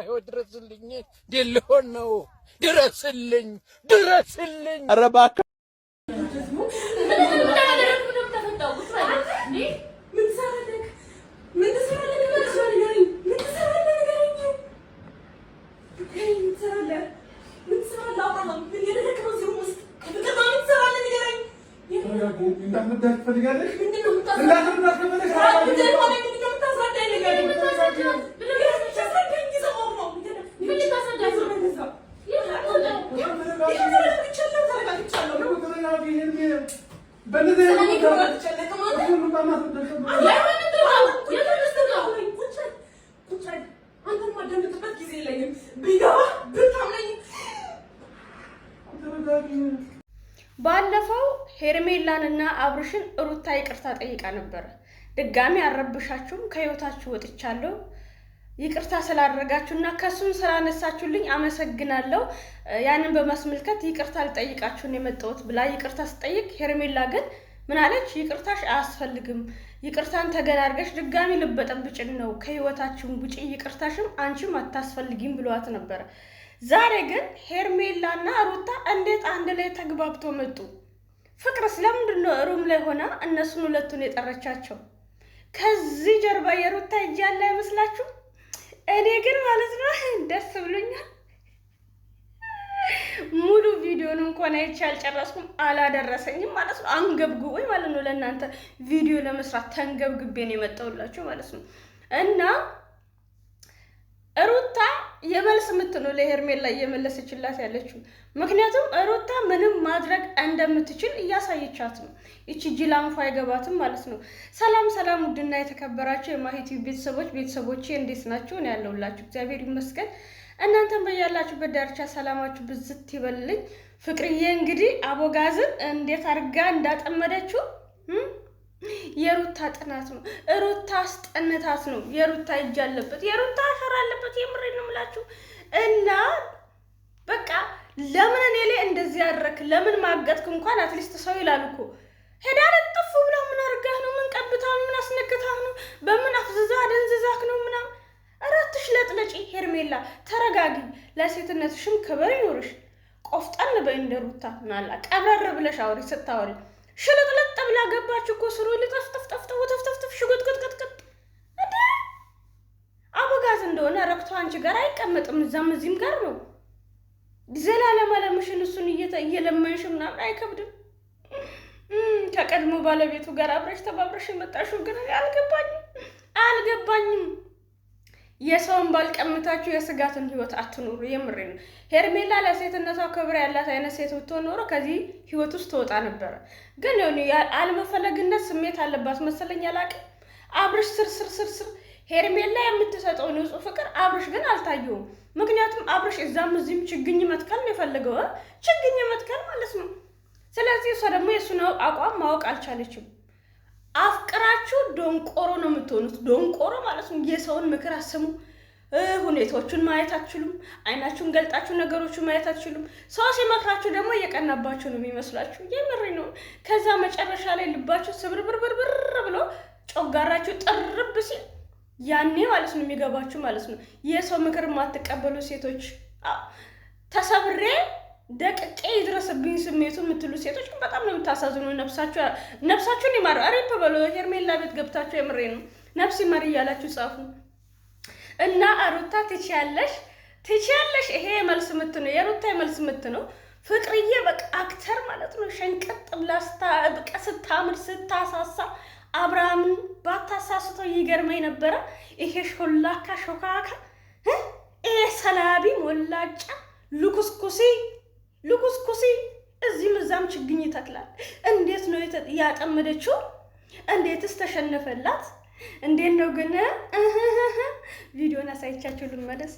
የማየው ድረስልኝ ዲልሆን ነው ድረስልኝ ኧረ እባክህ ባለፈው ሄርሜላንና አብርሽን ሩታ ይቅርታ ጠይቃ ነበር። ድጋሚ አረብሻችሁም ከህይወታችሁ ወጥቻለሁ ይቅርታ ስላደረጋችሁና ከሱን ስላነሳችሁልኝ አመሰግናለሁ። ያንን በማስመልከት ይቅርታ ልጠይቃችሁን የመጣሁት ብላ ይቅርታ ስጠይቅ ሄርሜላ ግን ምን አለች? ይቅርታሽ አያስፈልግም፣ ይቅርታን ተገናርገሽ ድጋሚ ልበጠብጭን ነው ከህይወታችሁ ውጪ፣ ይቅርታሽም አንቺም አታስፈልጊም ብሏት ነበር። ዛሬ ግን ሄርሜላና ሩታ እንዴት አንድ ላይ ተግባብቶ መጡ? ፍቅርስ ለምንድን ነው ሩም ላይ ሆና እነሱን ሁለቱን የጠረቻቸው? ከዚህ ጀርባ የሩታ እጅ ያለ አይመስላችሁ? እኔ ግን ማለት ነው ደስ ብሎኛል። ሙሉ ቪዲዮን እንኳን አይቼ አልጨረስኩም፣ አላደረሰኝም ማለት ነው። አንገብግቦኝ ማለት ነው ለእናንተ ቪዲዮ ለመስራት ተንገብግቤ ነው የመጣሁላችሁ ማለት ነው። እና ሩታ የመልስ ምት ነው ለሄርሜላ እየመለሰችላት ያለችው። ምክንያቱም ሩታ ምንም ማድረግ እንደምትችል እያሳየቻት ነው። እቺ ጅላንፋ አይገባትም ማለት ነው። ሰላም ሰላም፣ ውድና የተከበራችሁ የማሂቲ ቤተሰቦቼ እንዴት ናችሁ? እኔ ያለሁላችሁ እግዚአብሔር ይመስገን። እናንተም በያላችሁበት ዳርቻ ሰላማችሁ ብዝት ይበልልኝ። ፍቅርዬ እንግዲህ አቦጋዝን እንዴት አድርጋ እንዳጠመደችው የሩታ ጥናት ነው። ሩታ አስጠንታት ነው። የሩታ እጅ አለበት፣ የሩታ አሸራ አለበት። የምሬን ነው የምላችሁ። እና በቃ ለምን እኔ ላይ እንደዚህ አደረክ? ለምን ማገጥክ? እንኳን አትሊስት ሰው ይላል እኮ ሄዳ ለጥፉ ብላ ምን አድርጋህ ነው? ምን ቀብታህ ነው? ምን አስነክታህ ነው? በምን አፍዝዛ ደንዝዛክ ነው? ምናምን አራትሽ ለጥለጪ። ሄርሜላ ተረጋጊ፣ ለሴትነትሽም ክብር ይኖርሽ። ቆፍጠን በይ እንደ ሩታ ምናላ ቀብረር ብለሽ አውሪ። ስታወሪ ሽልጥልጥ ብላ ገባች እኮ ስሩ ልጠፍጠፍጠፍጠፍ ወተፍተፍተፍ ሽጉጥቅጥቅጥ እንዴ! አቦጋዝ እንደሆነ ረክቶ አንቺ ጋር አይቀመጥም፣ እዛም እዚህም ጋር ነው። ዘላለም አለምሽን እሱን እየለመንሽ ምናምን አይከብድም። ከቀድሞ ባለቤቱ ጋር አብረሽ ተባብረሽ የመጣሽው ግን አልገባኝም። የሰውን ባልቀምታችሁ የስጋትን ህይወት አትኑሩ። የምሬ ነው። ሄርሜላ ለሴትነቷ ክብር ያላት አይነት ሴት ብትሆን ኖሮ ከዚህ ህይወት ውስጥ ትወጣ ነበረ። ግን አለመፈለግነት ስሜት አለባት መሰለኝ፣ አላውቅም። አብርሽ ስር ሄርሜላ የምትሰጠው ንጹህ ፍቅር አብርሽ ግን አልታየውም። ምክንያቱም አብርሽ እዛም እዚህም ችግኝ መትከል ነው የፈለገው፣ ችግኝ መትከል ማለት ነው። ስለዚህ እሷ ደግሞ የእሱን አቋም ማወቅ አልቻለችም። አፍቅራችሁ ዶንቆሮ ነው የምትሆኑት። ዶንቆሮ ማለት ነው። የሰውን ምክር አስሙ። ሁኔታዎቹን ማየት አትችሉም። አይናችሁን ገልጣችሁ ነገሮቹን ማየት አትችሉም። ሰው ሲመክራችሁ ደግሞ እየቀናባችሁ ነው የሚመስላችሁ። የምሬ ነው። ከዛ መጨረሻ ላይ ልባችሁ ስብርብርብርብር ብሎ ጮጋራችሁ ጥርብ ሲል ያኔ ማለት ነው የሚገባችሁ ማለት ነው። የሰው ምክር የማትቀበሉ ሴቶች ተሰብሬ ደቅቄ ይድረስብኝ ስሜቱ የምትሉ ሴቶች በጣም ነው የምታሳዝኑ። ነፍሳችሁን ይማር። አሪፍ በሎ ሄርሜላ ቤት ገብታችሁ የምሬ ነው ነፍስ ይማር እያላችሁ ጻፉ። እና ሩታ ትችያለሽ። ይሄ መልስ ምት ነው፣ የሩታ መልስ ምት ነው። ፍቅርዬ በቃ አክተር ማለት ነው። ሸንቀጥ ብላ ስታምር ስታሳሳ አብርሃምን ባታሳስተው ይገርመኝ ነበረ። ይሄ ሾላካ ሾካካ ይሄ ሰላቢ ሞላጫ ልኩስኩሲ እዚህም እዛም ችግኝ ይተክላል። እንዴት ነው ያጠመደችው? እንዴትስ ተሸነፈላት? እንዴት ነው ግን? ቪዲዮን አሳይቻችሁ ልመለስ።